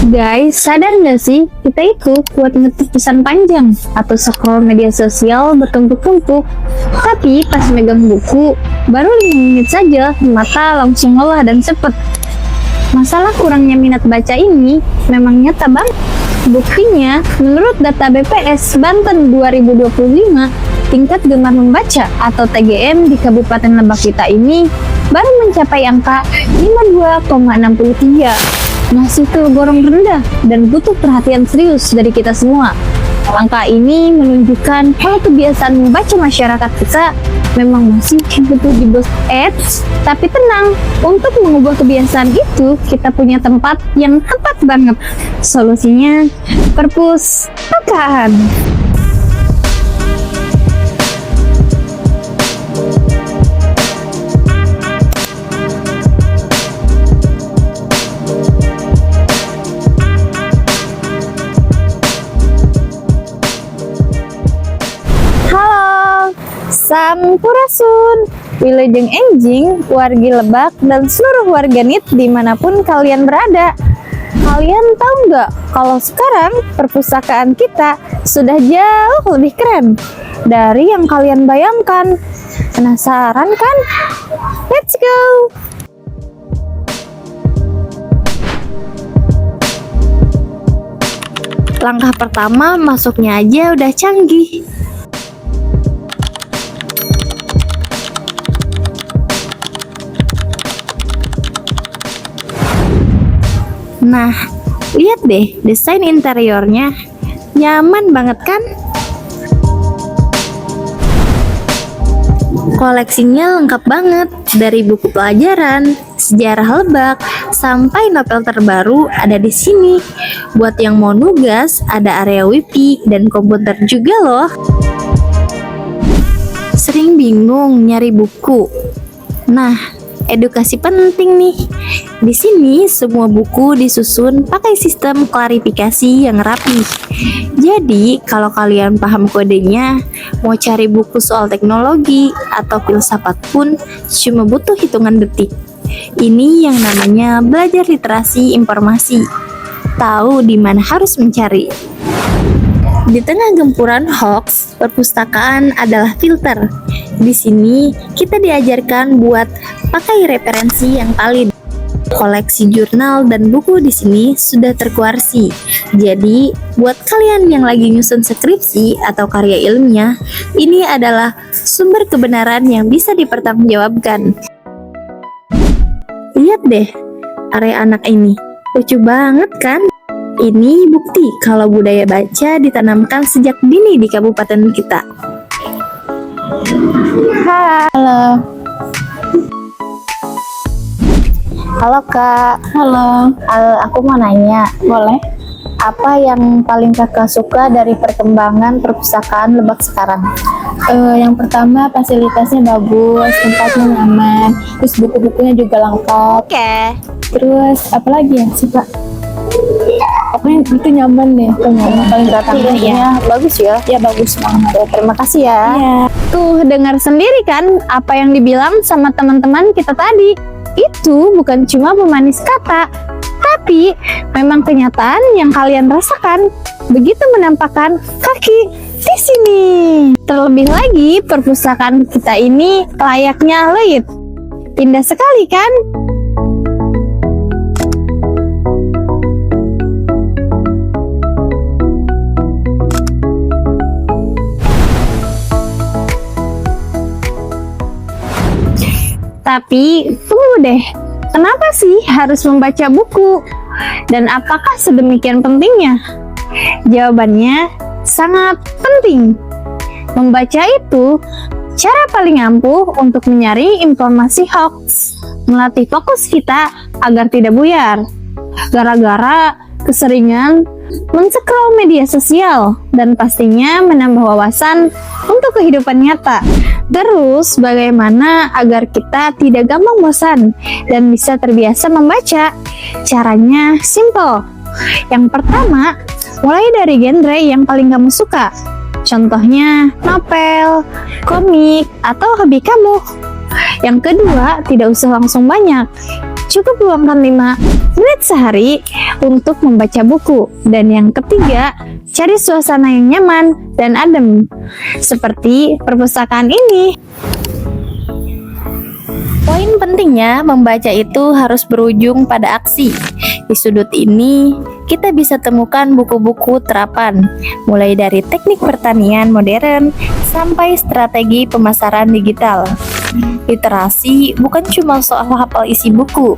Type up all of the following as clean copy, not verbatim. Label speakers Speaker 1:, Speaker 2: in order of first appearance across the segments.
Speaker 1: Guys, sadar nggak sih, kita itu buat ngetik pesan panjang atau scroll media sosial bertumpuk-tumpuk. Tapi pas megang buku, baru 5 menit saja, mata langsung lelah dan cepet. Masalah kurangnya minat baca ini memang nyata banget. Buktinya, menurut data BPS Banten 2025, tingkat gemar membaca atau TGM di Kabupaten Lebak kita ini baru mencapai angka 52,63. Masih tergolong rendah dan butuh perhatian serius dari kita semua. Angka ini menunjukkan kalau kebiasaan membaca masyarakat kita memang masih butuh dibos. Tapi tenang, untuk mengubah kebiasaan itu kita punya tempat yang tepat banget. Solusinya perpustakaan. Sampurasun, Wilujeng Enjing, wargi Lebak, dan seluruh warganet dimanapun kalian berada. Kalian tahu nggak kalau sekarang perpustakaan kita sudah jauh lebih keren dari yang kalian bayangkan? Penasaran kan? Let's go! Langkah pertama masuknya aja udah canggih. Nah, lihat deh desain interiornya, nyaman banget kan? Koleksinya lengkap banget, dari buku pelajaran, sejarah Lebak, sampai novel terbaru ada di sini. Buat yang mau nugas, ada area wifi dan komputer juga loh. Sering bingung nyari buku? Nah, edukasi penting nih. Di sini semua buku disusun pakai sistem klarifikasi yang rapi. Jadi, kalau kalian paham kodenya, mau cari buku soal teknologi atau filsafat pun cuma butuh hitungan detik. Ini yang namanya belajar literasi informasi. Tahu di mana harus mencari. Di tengah gempuran hoax, perpustakaan adalah filter. Di sini kita diajarkan buat pakai referensi yang valid. Koleksi jurnal dan buku di sini sudah terkuarsi. Jadi, buat kalian yang lagi nyusun skripsi atau karya ilmiah, ini adalah sumber kebenaran yang bisa dipertanggungjawabkan. Lihat deh, area anak ini. Lucu banget kan? Ini bukti kalau budaya baca ditanamkan sejak dini di kabupaten kita. Halo. Halo Kak.
Speaker 2: Halo,
Speaker 1: Aku mau nanya,
Speaker 2: boleh?
Speaker 1: apa yang paling Kakak suka dari perkembangan perpustakaan Lebak sekarang?
Speaker 2: Yang pertama fasilitasnya bagus, tempatnya nyaman, terus buku-bukunya juga lengkap.
Speaker 1: Oke.
Speaker 2: Terus apa lagi ya sih Kak? Pokoknya itu nyaman deh, itu nyaman. Paling terakhir ya.
Speaker 1: Bagus ya.
Speaker 2: Ya bagus banget.
Speaker 1: Ya, terima kasih ya.
Speaker 2: Iya.
Speaker 1: Tuh, dengar sendiri kan apa yang dibilang sama teman-teman kita tadi. Itu bukan cuma pemanis kata, tapi memang kenyataan yang kalian rasakan begitu menampakkan kaki di sini. Terlebih lagi, perpustakaan kita ini layaknya leit. Indah sekali kan? Tapi tunggu deh, kenapa sih harus membaca buku? Dan apakah sedemikian pentingnya? Jawabannya sangat penting. Membaca itu cara paling ampuh untuk menyaring informasi hoax, melatih fokus kita agar tidak buyar. Gara-gara keseringan men-scroll media sosial dan pastinya menambah wawasan untuk kehidupan nyata. Terus, bagaimana agar kita tidak gampang bosan dan bisa terbiasa membaca? Caranya simple. Yang pertama, mulai dari genre yang paling kamu suka. Contohnya, novel, komik, atau hobi kamu. Yang kedua, tidak usah langsung banyak. cukup luangkan 5 menit sehari untuk membaca buku. Dan yang ketiga, cari suasana yang nyaman dan adem, seperti perpustakaan ini. Poin pentingnya, membaca itu harus berujung pada aksi. Di sudut ini, kita bisa temukan buku-buku terapan, mulai dari teknik pertanian modern sampai strategi pemasaran digital. Literasi bukan cuma soal hafal isi buku,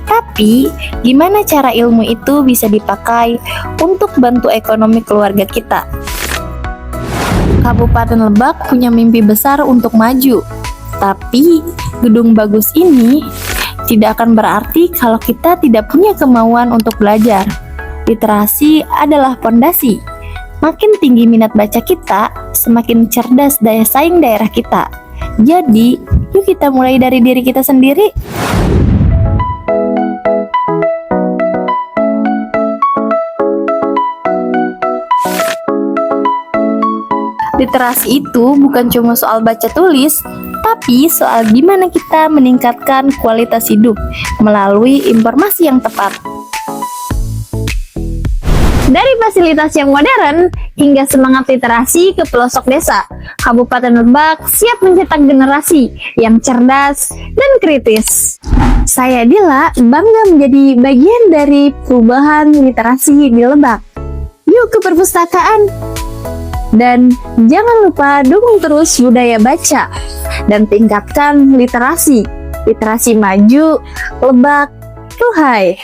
Speaker 1: tapi gimana cara ilmu itu bisa dipakai untuk bantu ekonomi keluarga kita. Kabupaten Lebak punya mimpi besar untuk maju, tapi gedung bagus ini tidak akan berarti kalau kita tidak punya kemauan untuk belajar. Literasi adalah fondasi. Makin tinggi minat baca kita, semakin cerdas daya saing daerah kita. Jadi, yuk kita mulai dari diri kita sendiri. Literasi itu bukan cuma soal baca tulis, tapi soal gimana kita meningkatkan kualitas hidup melalui informasi yang tepat. Dari fasilitas yang modern hingga semangat literasi ke pelosok desa, Kabupaten Lebak siap mencetak generasi yang cerdas dan kritis. Saya Dila, bangga menjadi bagian dari perubahan literasi di Lebak. Yuk ke perpustakaan! Dan jangan lupa dukung terus budaya baca dan tingkatkan literasi. Literasi maju, Lebak, Tuhai.